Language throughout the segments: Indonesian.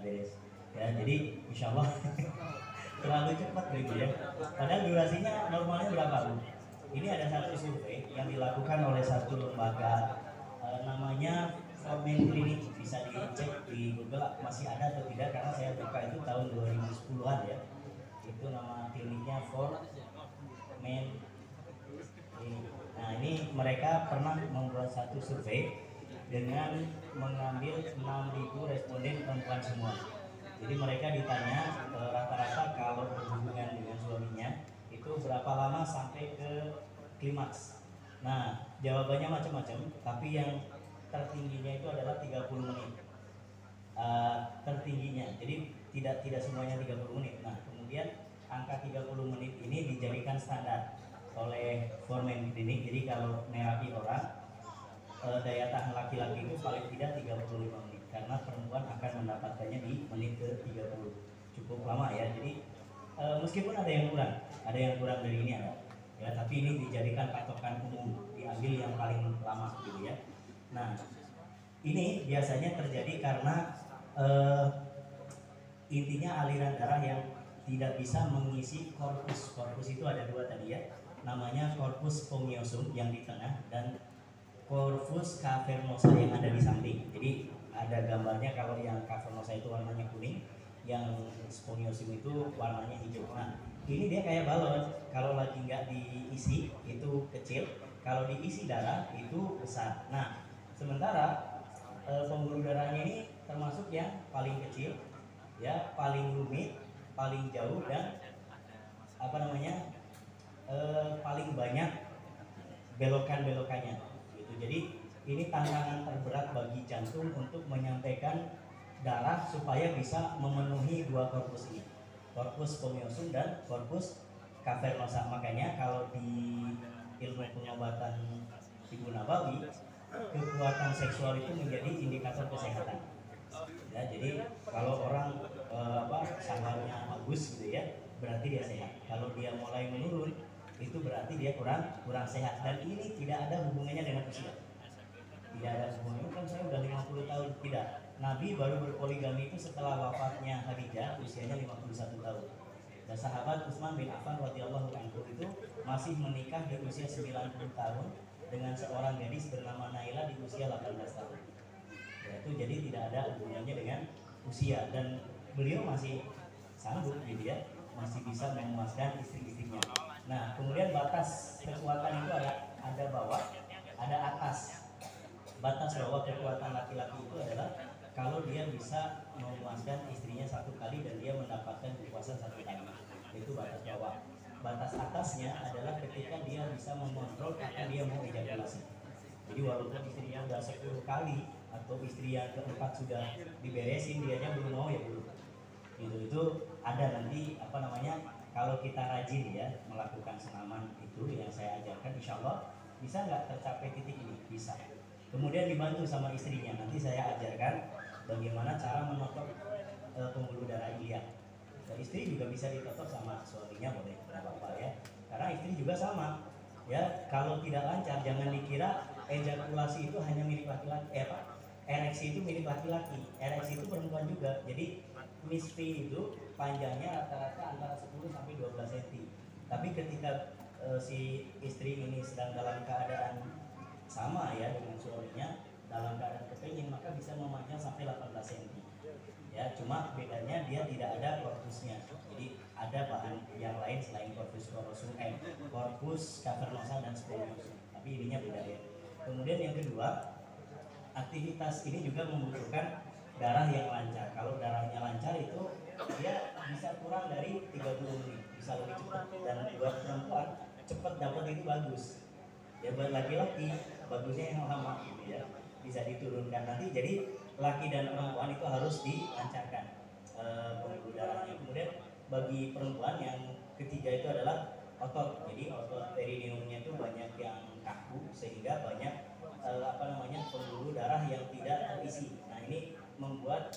beres. Ya, jadi insya Allah terlalu cepat gitu ya. Padahal durasinya normalnya berapa Bu? Ini ada satu survei yang dilakukan oleh satu lembaga namanya Formen Clinic, bisa dicek di Google masih ada atau tidak karena saya buka itu tahun 2010-an ya. Itu nama kliniknya Formen Clinic. Nah ini mereka pernah membuat satu survei dengan mengambil 6.000 responden perempuan semua. Jadi mereka ditanya rata-rata kalau berhubungan dengan suaminya itu berapa lama sampai ke klimaks. Nah jawabannya macam-macam, tapi yang tertingginya itu adalah 30 menit. Tertingginya, jadi tidak semuanya 30 menit. Nah kemudian angka 30 menit ini dijadikan standar oleh Formen Clinic. Jadi kalau nerapi orang, daya tahan laki-laki itu paling tidak 35 menit karena perempuan akan mendapatkannya di menit ke 30. Cukup lama ya. Jadi meskipun ada yang kurang dari ini ada ya, tapi ini dijadikan patokan umum, diambil yang paling lama gitu ya. Nah ini biasanya terjadi karena intinya aliran darah yang tidak bisa mengisi korpus. Korpus itu ada dua tadi ya, namanya korpus spongiosum yang di tengah dan corpus cavernosa yang ada di samping. Jadi ada gambarnya, kalau yang cavernosa itu warnanya kuning, yang spongiosum itu warnanya hijau. Nah ini dia kayak balon, kalau lagi nggak diisi itu kecil, kalau diisi darah itu besar. Nah sementara pembuluh darahnya ini termasuk yang paling kecil ya, paling rumit, paling jauh, dan paling banyak belokan-belokannya gitu. Jadi ini tantangan terberat bagi jantung untuk menyampaikan darah supaya bisa memenuhi dua korpus ini, korpus spongiosum dan korpus cavernosa. Makanya kalau di ilmu pengobatan Ibu Nabawi, kekuatan seksual itu menjadi indikator kesehatan. Ya, jadi kalau orang saharnya bagus gitu ya, berarti dia sehat. Kalau dia mulai menurun, itu berarti dia kurang sehat. Dan ini tidak ada hubungannya dengan usia. Tidak ada hubungannya, kan saya udah 50 tahun. Tidak. Nabi baru berpoligami itu setelah wafatnya Khadijah, usianya 51 tahun. Dan sahabat Utsman bin Affan radhiyallahu anhu itu masih menikah di usia 90 tahun dengan seorang gadis bernama Naila di usia 18 tahun. Itu jadi tidak ada hubungannya dengan usia, dan beliau masih sanggup gitu ya, masih bisa memuaskan istri-istrinya. Nah kemudian batas kekuatan itu ada bawah, ada atas. Batas bawah kekuatan laki-laki itu adalah kalau dia bisa memuaskan istrinya satu kali dan dia mendapatkan kepuasan satu kali, itu batas bawah. Batas atasnya adalah ketika dia bisa mengontrol kapan dia mau ejakulasi. Jadi walaupun istrinya udah 10 kali atau istri yang keempat sudah diberesin, dianya belum mau, ya belum. Itu ada nanti kalau kita rajin ya melakukan senaman itu yang saya ajarkan, insya Allah bisa nggak tercapai titik ini? Bisa. Kemudian dibantu sama istrinya, nanti saya ajarkan bagaimana cara menotok pembuluh darah iliak. Dan istri juga bisa ditotok sama suaminya, boleh, tidak apa-apa ya. Karena istri juga sama ya, kalau tidak lancar jangan dikira ejakulasi itu hanya milik laki-laki, ereksi itu milik laki-laki, ereksi itu perempuan juga. Jadi misfi itu panjangnya rata-rata antara 10 sampai 12 cm. Tapi ketika si istri ini sedang dalam keadaan sama ya dengan suaminya, dalam keadaan kepingin, maka bisa memanjang sampai 18 cm. Ya, cuma bedanya dia tidak ada korpusnya. Jadi ada bahan yang lain selain korpus korpus cavernosa dan spongiosum. Tapi ininya beda ya. Kemudian yang kedua, aktivitas ini juga membutuhkan darah yang lancar. Kalau darahnya lancar itu dia bisa kurang dari 30 menit, bisa lebih cepat. Dan buat perempuan cepat dapat itu bagus. Ya buat laki-laki bagusnya yang lama gitu ya, bisa diturunkan nanti. Jadi laki dan perempuan itu harus dilancarkan pembuluh darahnya. Kemudian bagi perempuan yang ketiga itu adalah otot. Jadi otot perineumnya itu banyak yang kaku sehingga banyak pembuluh darah yang tidak terisi. Nah ini membuat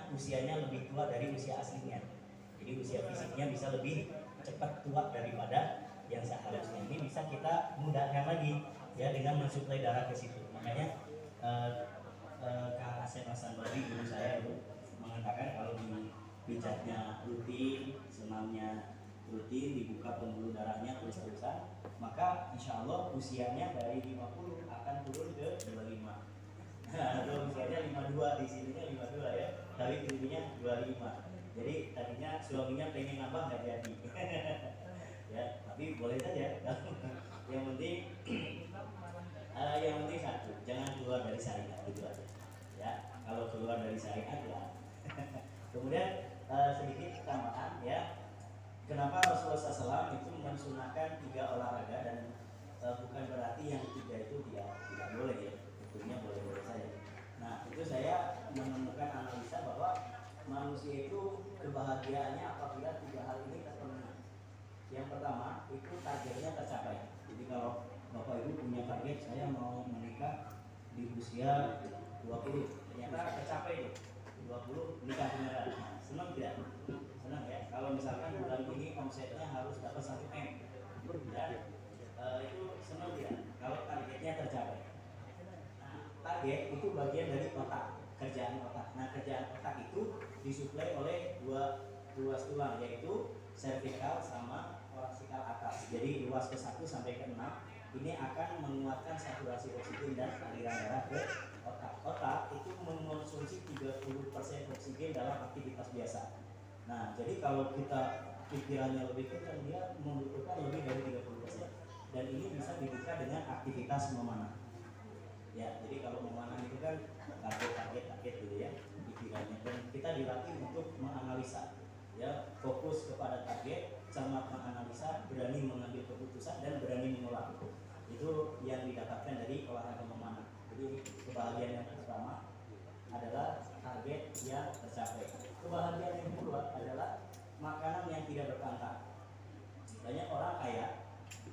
usianya lebih tua dari usia aslinya. Jadi usia fisiknya bisa lebih cepat tua daripada yang seharusnya. Ini bisa kita mudahkan lagi ya dengan mensuplai darah ke situ. Makanya Kak Asep Hasan Bari, guru saya itu mengatakan kalau dipijatnya rutin, senamnya rutin, dibuka pembuluh darahnya terus-terusan, maka insya Allah usianya dari 50 akan turun ke 25. Atau usianya 52, di sininya 52 ya, tapi tingginya 25. Jadi tadinya suaminya pengen nambah nggak jadi. Ya, tapi boleh saja. Yang penting yang penting satu, jangan keluar dari syariat, gitu aja. Ya, kalau keluar dari syariat ya. Kemudian sedikit tambahan ya. Kenapa Rasulullah SAW itu mensunahkan 3 olahraga dan bukan berarti yang 3 itu tidak boleh ya, tentunya boleh-boleh saja. Nah itu saya menemukan analisa bahwa manusia itu kebahagiaannya apabila 3 hal ini terpenuhi. Yang pertama itu targetnya tercapai. Jadi kalau Bapak Ibu punya target, saya mau menikah di usia 20, ternyata tercapai tuh 20 nikah beneran. Senang tidak? Senang ya. Kalau misalkan bulan ini omsetnya harus dapat 1 M, ya, itu senang tidak? Kalau targetnya tercapai. Nah, target itu bagian dari otak, kerjaan otak. Nah, kerjaan otak itu disuplai oleh dua ruas tulang, yaitu servikal sama toraksikal atas. Jadi ruas ke-1 sampai ke-6 ini akan menguatkan saturasi oksigen dan aliran darah ke otak. Otak itu mengonsumsi 30% oksigen dalam aktivitas biasa. Nah, jadi kalau kita pikirannya lebih kencang, dia membutuhkan lebih dari 30%. Dan ini bisa dibuka dengan aktivitas memanah. Ya, jadi kalau memanah itu kan target gitu ya, pikirannya. Dan kita dilatih untuk menganalisa. Ya, fokus kepada target, cermat menganalisa, berani mengambil keputusan dan berani menolak. Itu yang didapatkan dari olahraga memanah. Jadi kebahagiaan yang pertama adalah target yang tercapai. Kebahagiaan yang kedua adalah makanan yang tidak berpantang. Banyak orang kaya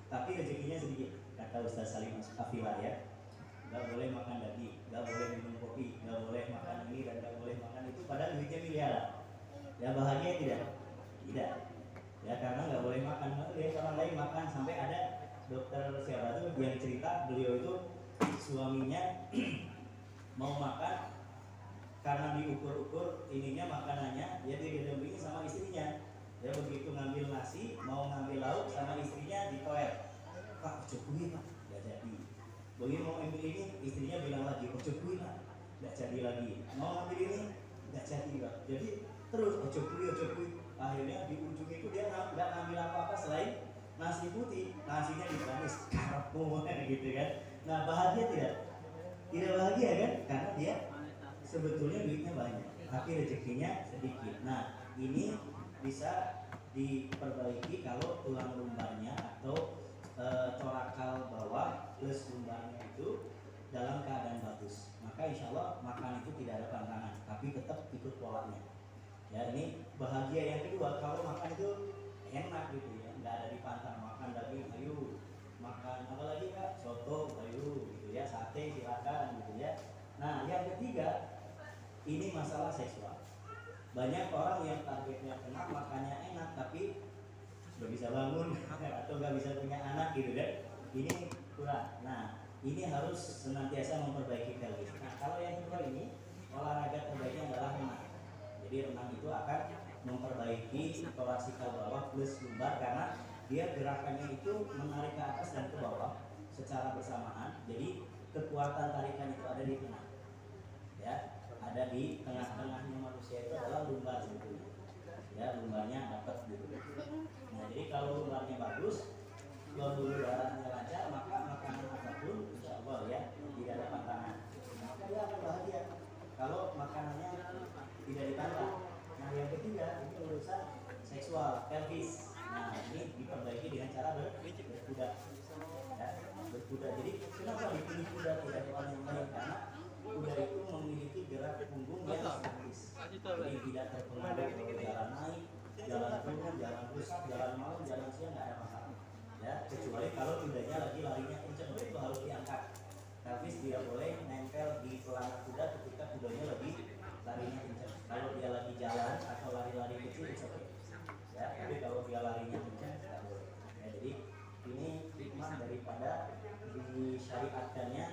tapi rezekinya sedikit, kata Ustaz Salim Afila ya. Gak boleh makan daging, gak boleh minum kopi, gak boleh makan ini dan gak boleh makan itu, padahal duitnya miliaran. Ya bahagia tidak? Tidak. Ya karena nggak boleh makan. Lihat orang lain makan, sampai ada dokter siapa tuh yang cerita, beliau itu suaminya mau makan, karena diukur-ukur ininya makanannya, dia didampingi sama istrinya. Ya begitu ngambil nasi, mau ngambil lauk sama istrinya ditoel. Pak, cukup pak, nggak jadi. Begitu mau ambil ini, istrinya bilang lagi, cukup pak, nggak jadi lagi. Mau ambil ini, nggak jadi pak. Jadi terus cukup. Akhirnya di ujung itu dia nggak ngambil apa-apa selain nasi putih, nasinya dibanis karpo gitu kan. Nah bahagia tidak? Tidak bahagia kan? Karena dia sebetulnya duitnya banyak, tapi rezekinya sedikit. Nah ini bisa diperbaiki kalau tulang lumbarnya atau torakal bawah plus lumbarnya itu dalam keadaan bagus. Maka insya Allah makan itu tidak ada pantangan, tapi tetap ikut polanya. Ya ini bahagia yang kedua, kalau makan itu enak gitu ya, nggak ada dipantang. Makan daging, ayo makan apa lagi kak, soto, ayo gitu ya, sate silakan gitu ya. Nah yang ketiga ini masalah seksual. Banyak orang yang targetnya enak, makannya enak, tapi nggak bisa bangun atau nggak bisa punya anak gitu kan, ini kurang. Nah ini harus senantiasa memperbaiki pelvis. Nah kalau yang kedua ini olahraga terbaiknya adalah renang. Jadi renang itu akan memperbaiki toraksikal bawah plus lumbar, karena dia gerakannya itu menarik ke atas dan ke bawah secara bersamaan. Jadi kekuatan tarikan itu ada di tengah, ya, ada di tengah-tengahnya manusia itu adalah lumbar sebetulnya. Ya, lumbarnya dapat gitu. Nah, jadi kalau lumbarnya bagus, pembuluh darahnya lancar, maka makanan apapun insya Allah ya tidak ada pantangan. Maka dia akan bahagia. Kalau makanannya tidak ditantang. Nah yang ketiga ini urusan seksual, pelvis. Nah ini diperbaiki dengan cara berkuda. Ya, berkuda. Jadi kenapa dipilih kuda tidak orang yang lain? Karena kuda itu memiliki gerak punggung yang statis. Jadi tidak terpengaruh jalan naik, jalan turun, jalan rusak, jalan malam, jalan siang, nggak ada masalah. Ya kecuali kalau kudanya lagi larinya kencang, itu harus diangkat. Pelvis tidak boleh nempel di pelana kuda ketika kudanya lagi larinya kencang. Kalau dia lagi jalan atau lari-lari kecil itu oke. Ya, tapi kalau dia larinya kencang tidak boleh. Ya, jadi ini hikmah daripada disyariatkannya